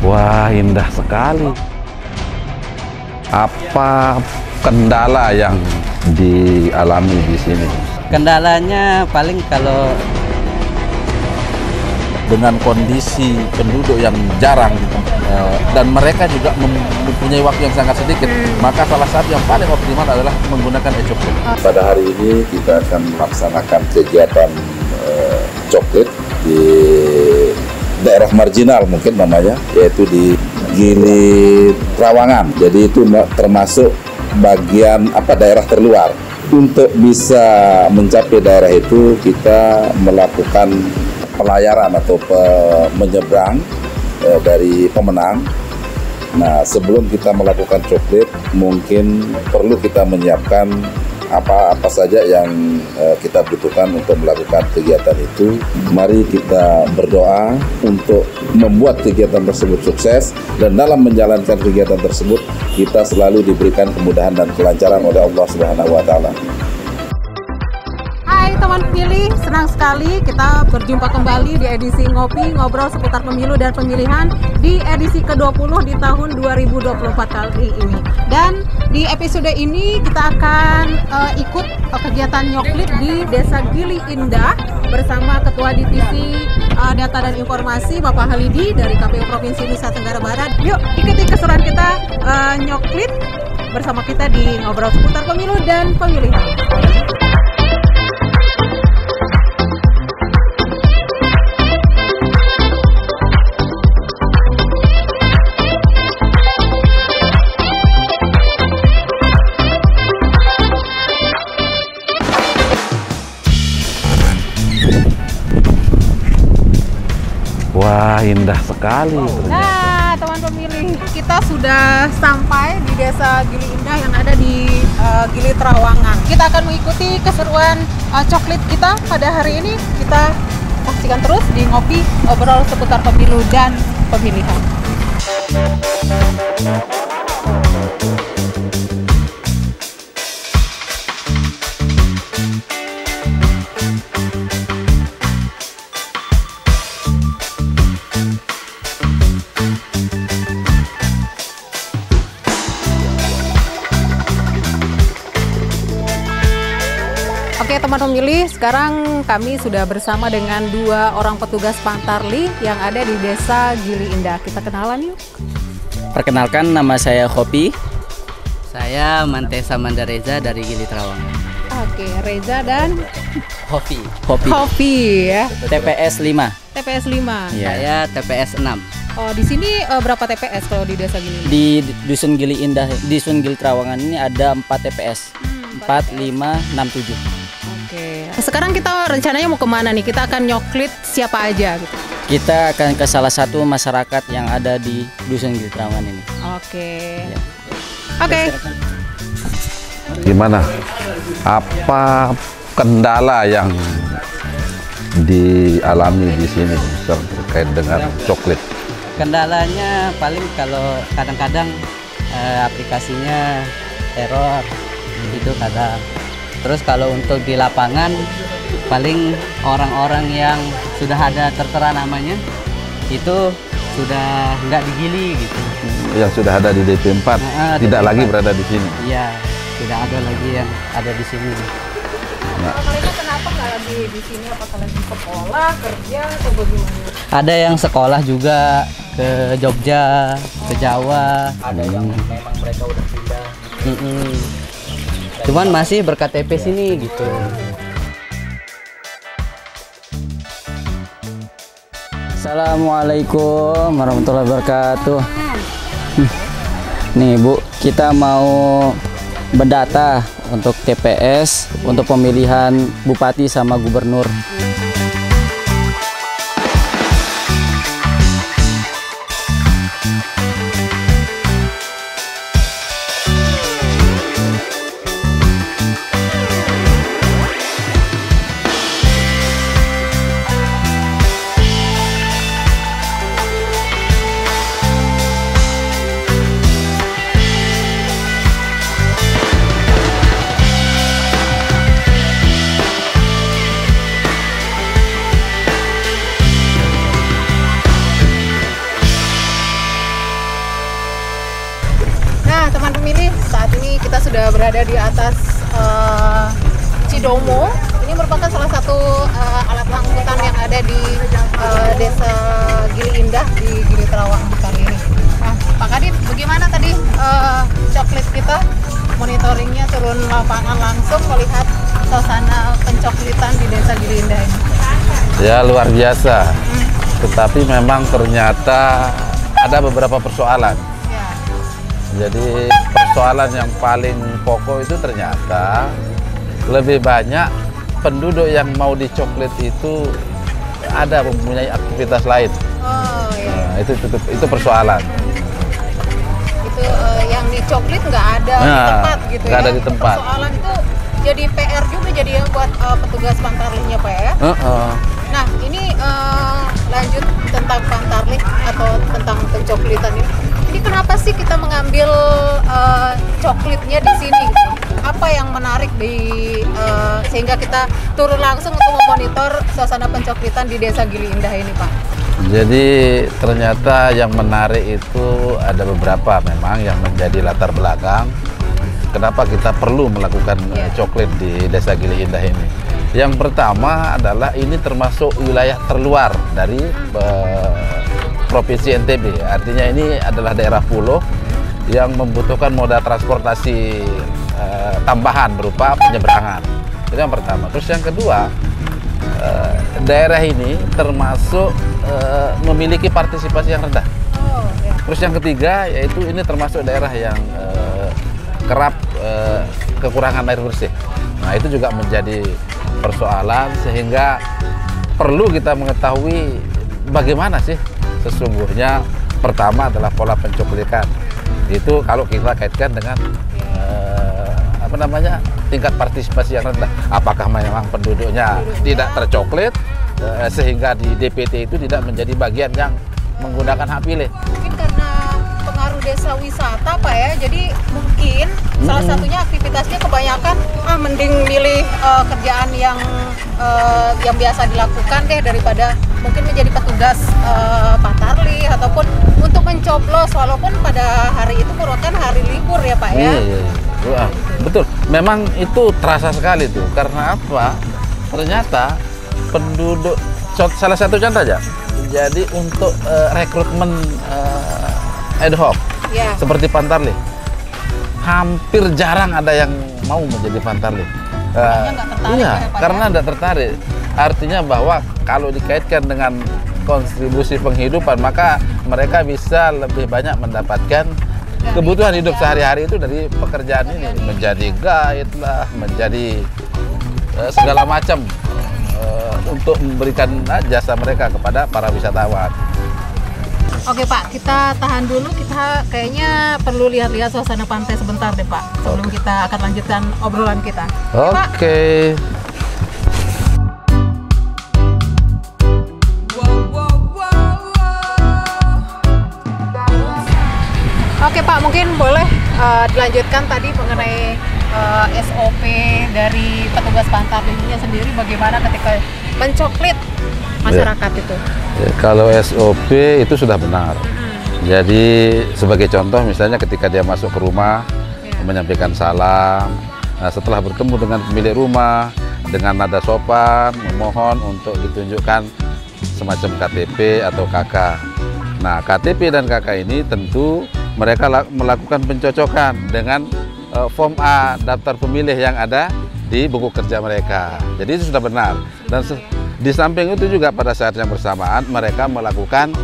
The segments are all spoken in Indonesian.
Wah, indah sekali. Apa kendala yang dialami di sini? Kendalanya paling kalau Dengan kondisi penduduk yang jarang dan mereka juga mempunyai waktu yang sangat sedikit, maka salah satu yang paling optimal adalah menggunakan e-coklit. Pada hari ini kita akan melaksanakan kegiatan coklit di daerah marginal mungkin namanya, yaitu di Gili Trawangan. Jadi itu termasuk bagian daerah terluar. Untuk bisa mencapai daerah itu kita melakukan pelayaran atau menyeberang dari Pemenang. Nah, sebelum kita melakukan coklit, mungkin perlu kita menyiapkan apa saja yang kita butuhkan untuk melakukan kegiatan itu. Mari kita berdoa untuk membuat kegiatan tersebut sukses, dan dalam menjalankan kegiatan tersebut kita selalu diberikan kemudahan dan kelancaran oleh Allah Subhanahu wa Ta'ala. Hai teman pemilih, senang sekali kita berjumpa kembali di edisi Ngopi Ngobrol seputar pemilu dan pemilihan di edisi ke-20 di tahun 2024 kali ini. Dan di episode ini kita akan ikut kegiatan nyoklit di Desa Gili Indah bersama Ketua Divisi Data dan Informasi Bapak Halidi dari KPU Provinsi Nusa Tenggara Barat. Yuk ikuti keseruan kita nyoklit bersama kita di Ngobrol seputar pemilu dan pemilihan. Wah, indah sekali. Nah, teman pemilih, kita sudah sampai di Desa Gili Indah yang ada di Gili Trawangan. Kita akan mengikuti keseruan coklit kita pada hari ini. Kita saksikan terus di Ngopi Ngobrol seputar pemilu dan pemilihan. Oke teman pemilih, sekarang kami sudah bersama dengan dua orang petugas Pantarli yang ada di Desa Gili Indah. Kita kenalan yuk. perkenalkan nama saya Hopi. Saya Mantesa Mandareza dari Gili Trawangan. Oke, Reza dan Hopi. Hopi ya. TPS 5. TPS 5. Ya. Saya TPS 6. Oh, di sini berapa TPS kalau di Desa Gili Indah? Di Dusun Gili Indah, di Dusun Gili Trawangan ini ada 4 TPS. 4, 5, 6, 7. Oke. Sekarang kita rencananya mau kemana nih? Kita akan nyoklit siapa aja gitu? Kita akan ke salah satu masyarakat yang ada di Dusun Gili Trawangan ini. Oke. Ya. Oke. Gimana? Apa kendala yang dialami di sini terkait dengan coklit? Kendalanya paling kalau kadang-kadang aplikasinya error itu kadang. Terus kalau untuk di lapangan paling orang-orang yang sudah ada tertera namanya itu sudah nggak digili gitu. Yang sudah ada di DP4 tidak DP4. lagi berada di sini. Iya, tidak ada lagi yang ada di sini. Nah, Mereka kenapa nggak lagi di sini? Apakah lagi sekolah, kerja, atau bagaimana? Ada yang sekolah juga ke Jogja, ke Jawa. Ada yang memang mereka udah pindah. Cuman masih ber-KTP sini gitu. Assalamualaikum warahmatullahi wabarakatuh. Nih Bu, kita mau mendata untuk TPS untuk pemilihan bupati sama gubernur. saat ini kita sudah berada di atas Cidomo. Ini merupakan salah satu alat angkutan yang ada di Desa Gili Indah di Gili Trawangan kali ini. Nah, Pak Kadif, bagaimana tadi coklit kita? Monitoringnya turun lapangan langsung melihat suasana pencoklitan di Desa Gili Indah ini. Ya, luar biasa. Tetapi memang ternyata ada beberapa persoalan. Ya. Jadi persoalan yang paling pokok itu ternyata lebih banyak penduduk yang mau dicoklit itu ada mempunyai aktivitas lain. Oh iya. Nah, itu persoalan. Itu yang dicoklit nggak ada di tempat gitu nggak ya. ada di tempat. Persoalan itu jadi PR juga jadi buat petugas Pantarlihnya Pak ya. Nah ini lanjut tentang Pantarlih atau tentang pencoklitan ini. Ini kenapa sih kita mengambil coklitnya di sini? Gitu? Apa yang menarik sehingga kita turun langsung untuk memonitor suasana pencoklitan di Desa Gili Indah ini, Pak? Jadi ternyata yang menarik itu ada beberapa memang yang menjadi latar belakang kenapa kita perlu melakukan coklit di Desa Gili Indah ini. Yang pertama adalah ini termasuk wilayah terluar dari Provinsi NTB. Artinya ini adalah daerah pulau yang membutuhkan moda transportasi tambahan berupa penyeberangan. Itu yang pertama. Terus yang kedua, daerah ini termasuk memiliki partisipasi yang rendah. Terus yang ketiga yaitu ini termasuk daerah yang kerap kekurangan air bersih. Nah itu juga menjadi persoalan sehingga perlu kita mengetahui bagaimana sih sesungguhnya. Pertama adalah pola pencoklitan. Itu kalau kita kaitkan dengan tingkat partisipasi yang rendah. Apakah memang penduduknya tidak tercoklit sehingga di DPT itu tidak menjadi bagian yang menggunakan hak pilih? Mungkin karena pengaruh desa wisata Pak ya, jadi mungkin salah satunya aktivitasnya kebanyakan mending milih kerjaan yang biasa dilakukan deh daripada mungkin menjadi petugas Pantarlih ataupun untuk mencoblos walaupun pada hari itu merupakan hari libur ya Pak ya. Iya. Wah, betul. Memang itu terasa sekali tuh. Karena apa? Ternyata penduduk, salah satu contoh aja. Jadi untuk rekrutmen ad hoc seperti Pantarlih, hampir jarang ada yang mau menjadi Pantarlih. Karena nggak tertarik. Artinya bahwa kalau dikaitkan dengan kontribusi penghidupan, maka mereka bisa lebih banyak mendapatkan kebutuhan hidup sehari-hari itu dari pekerjaan ini, menjadi guide lah, menjadi segala macam untuk memberikan jasa mereka kepada para wisatawan. Oke Pak, kita tahan dulu, kita kayaknya perlu lihat-lihat suasana pantai sebentar deh Pak sebelum kita akan lanjutkan obrolan kita. Oke. Oke Pak, mungkin boleh dilanjutkan tadi mengenai SOP dari petugas Pantarlihnya sendiri bagaimana ketika mencoklit masyarakat itu? Ya, kalau SOP itu sudah benar. Jadi sebagai contoh misalnya ketika dia masuk ke rumah menyampaikan salam, nah setelah bertemu dengan pemilik rumah dengan nada sopan memohon untuk ditunjukkan semacam KTP atau KK. Nah KTP dan KK ini tentu mereka melakukan pencocokan dengan form A daftar pemilih yang ada di buku kerja mereka. Jadi itu sudah benar. Dan di samping itu juga pada saat yang bersamaan mereka melakukan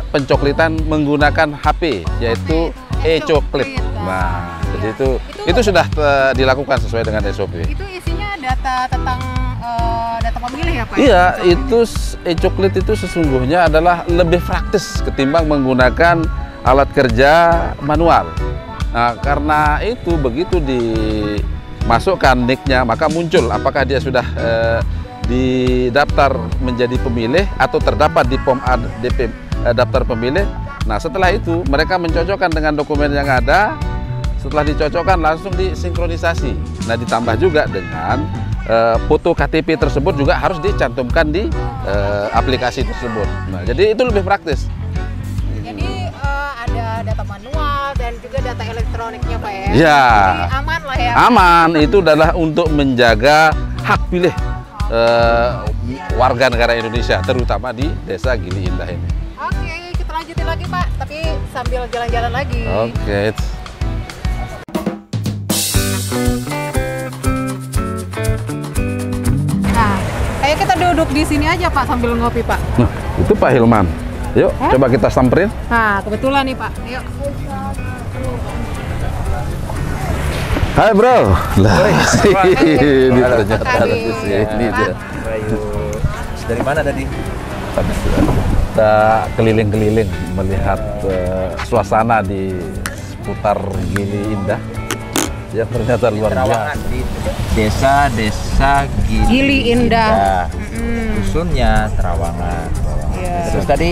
pencoklitan menggunakan HP, yaitu e-coklit. Nah, jadi itu sudah dilakukan sesuai dengan SOP. Itu isinya data tentang data pemilih ya Pak? Iya, itu e-coklit itu sesungguhnya adalah lebih praktis ketimbang menggunakan alat kerja manual. Nah, karena itu begitu dimasukkan nicknya maka muncul apakah dia sudah didaftar menjadi pemilih atau terdapat di POM A daftar pemilih. Nah setelah itu mereka mencocokkan dengan dokumen yang ada. Setelah dicocokkan langsung disinkronisasi. Nah ditambah juga dengan foto KTP tersebut juga harus dicantumkan di aplikasi tersebut. Nah jadi itu lebih praktis. Jadi ada data manual dan juga data elektroniknya Pak ya. Ya. Jadi aman lah ya. Aman, itu adalah untuk menjaga hak pilih warga negara Indonesia, terutama di Desa Gili Indah ini. Oke, kita lanjutin lagi Pak, tapi sambil jalan-jalan lagi. Oke. Nah, kayak kita duduk di sini aja Pak sambil ngopi Pak. Nah, itu Pak Hilman. Yuk, coba kita samperin. Nah, kebetulan nih Pak. Yuk. Hai bro. Lah, ini Halo. ternyata ada di sini dia. Dari mana tadi? Kita keliling-keliling melihat suasana di seputar Gili Indah yang ternyata luar biasa. Di desa Gili Indah. Dusunnya Terawangan. Iya. Terus tadi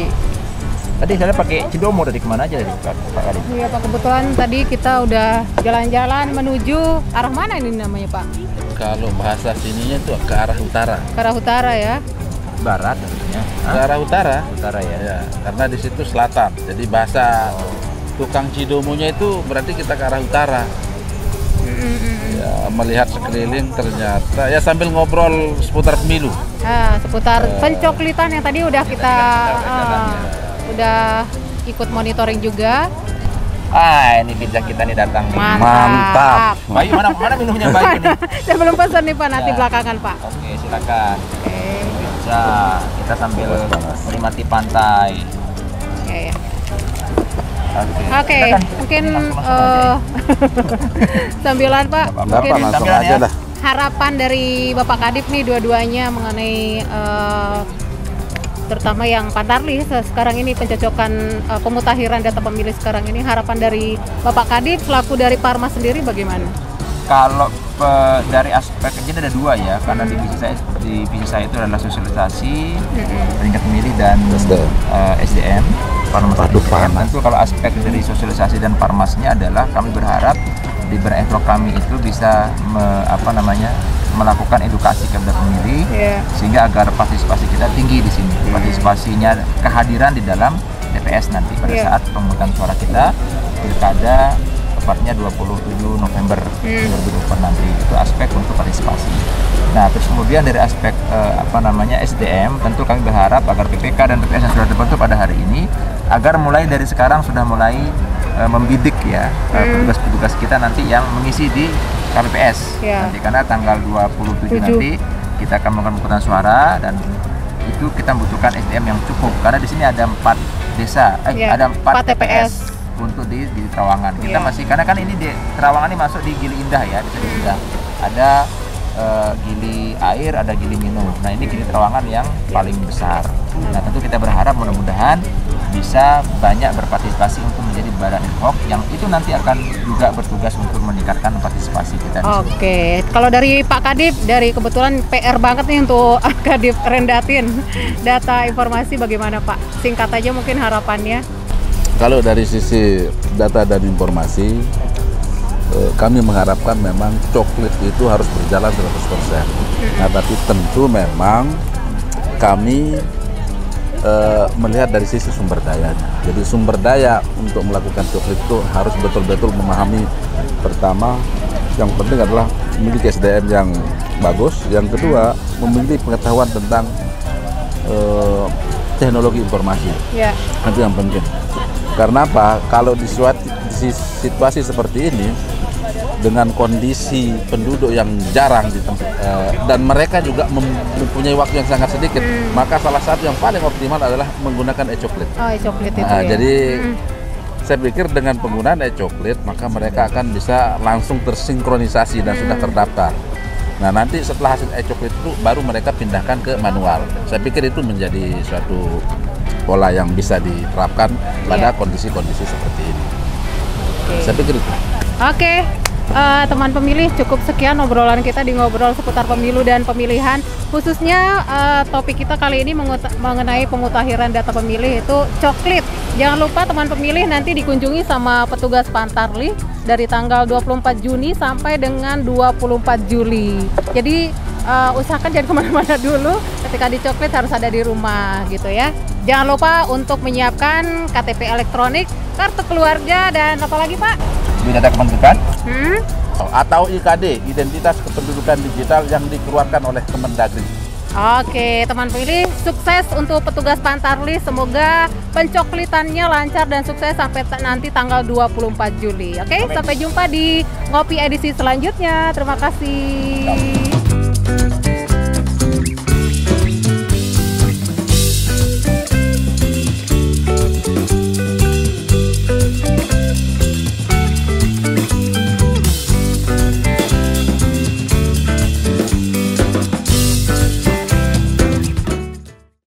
saya pakai Cidomo dari kemana aja tadi Pak Kadip? Iya Pak, kebetulan tadi kita udah jalan-jalan menuju arah mana ini namanya Pak? Kalau bahasa sininya itu ke arah utara. Ke arah utara ya. Barat tentunya. Ke arah utara. Utara ya. Ya, karena di situ selatan. Jadi bahasa tukang Cidomonya itu berarti kita ke arah utara. Ya, melihat sekeliling ternyata ya sambil ngobrol seputar pemilu. Nah, seputar pencoklitan yang tadi udah kita udah ikut monitoring juga. Ini pizza kita nih datang nih. Mantap. Bayu mana minumnya Bayu nih? Saya belum pesan nih Pak, nanti Ya. belakangan Pak. Oke, silakan. Oke. Pizza. Kita sambil menikmati pantai. Ya, ya. Oke. Oke, mungkin sambilan Pak, Bapak mungkin langsung Sambilan aja ya. dah. harapan dari Bapak Kadip nih dua-duanya mengenai terutama yang Pantarlih sekarang ini pencocokan pemutakhiran data pemilih sekarang ini, harapan dari Bapak Kadip selaku dari Parmas sendiri bagaimana? Kalau dari aspek ini ada dua ya, karena divisi saya itu adalah sosialisasi, peringkat pemilih dan SDM. Parmas. Waduh, panas. Tentu kalau aspek dari sosialisasi dan Parmasnya adalah kami berharap di Berenkro kami itu bisa melakukan edukasi kepada pemilih, sehingga agar partisipasi kita tinggi di sini. Partisipasinya, kehadiran di dalam TPS nanti pada saat pemungutan suara kita pilkada tepatnya 27 November 2024 nanti. Itu aspek untuk partisipasi. Nah, terus kemudian dari aspek SDM, tentu kami berharap agar PPK dan PPS yang sudah terbentuk pada hari ini agar mulai dari sekarang sudah mulai membidik ya petugas-petugas kita nanti yang mengisi di KPPS nanti, karena tanggal 27 nanti kita akan melakukan pemungutan suara dan itu kita membutuhkan SDM yang cukup karena di sini ada 4 desa, ada 4 TPS untuk di Terawangan. Kita masih, karena kan ini di Terawangan ini masuk di Gili Indah ya, di Gili Indah. Ada Gili Air, ada Gili Minum. Nah, ini Gili Terawangan yang paling besar. Nah, tentu kita berharap mudah-mudahan bisa banyak berpartisipasi untuk menjadi badan ad hoc yang itu nanti akan juga bertugas untuk meningkatkan partisipasi kita. Oke, kalau dari Pak Kadip, dari kebetulan PR banget nih untuk Kadip rendatin data informasi bagaimana Pak? Singkat aja mungkin harapannya. Kalau dari sisi data dan informasi, kami mengharapkan memang coklit itu harus berjalan 100%. Nah, tapi tentu memang kami melihat dari sisi sumber dayanya. Jadi sumber daya untuk melakukan coklit itu harus betul-betul memahami, pertama, yang penting adalah memiliki SDM yang bagus. Yang kedua, memiliki pengetahuan tentang teknologi informasi. Itu yang penting. Karena apa? Kalau di situasi seperti ini, dengan kondisi penduduk yang jarang dan mereka juga mempunyai waktu yang sangat sedikit, maka salah satu yang paling optimal adalah menggunakan e-coklit. E-coklit itu Nah, ya. jadi saya pikir dengan penggunaan e-coklit maka mereka akan bisa langsung tersinkronisasi dan sudah terdaftar. Nah, nanti setelah hasil e-coklit itu baru mereka pindahkan ke manual. Saya pikir itu menjadi suatu pola yang bisa diterapkan pada kondisi-kondisi seperti ini. Saya pikir itu. Oke. Teman pemilih, cukup sekian obrolan kita di ngobrol seputar pemilu dan pemilihan, khususnya topik kita kali ini mengenai pemutakhiran data pemilih itu coklit. Jangan lupa teman pemilih nanti dikunjungi sama petugas Pantarlih dari tanggal 24 Juni sampai dengan 24 Juli. Jadi usahakan jangan kemana-mana dulu, ketika dicoklit harus ada di rumah gitu ya. Jangan lupa untuk menyiapkan KTP elektronik, kartu keluarga, dan apa lagi Pak? Data kependudukan. Atau IKD, Identitas Kependudukan Digital yang dikeluarkan oleh Kemendagri. Oke, teman pemilih, sukses untuk petugas Pantarlih. Semoga pencoklitannya lancar dan sukses sampai nanti tanggal 24 Juli. Oke, sampai jumpa di Ngopi edisi selanjutnya. Terima kasih.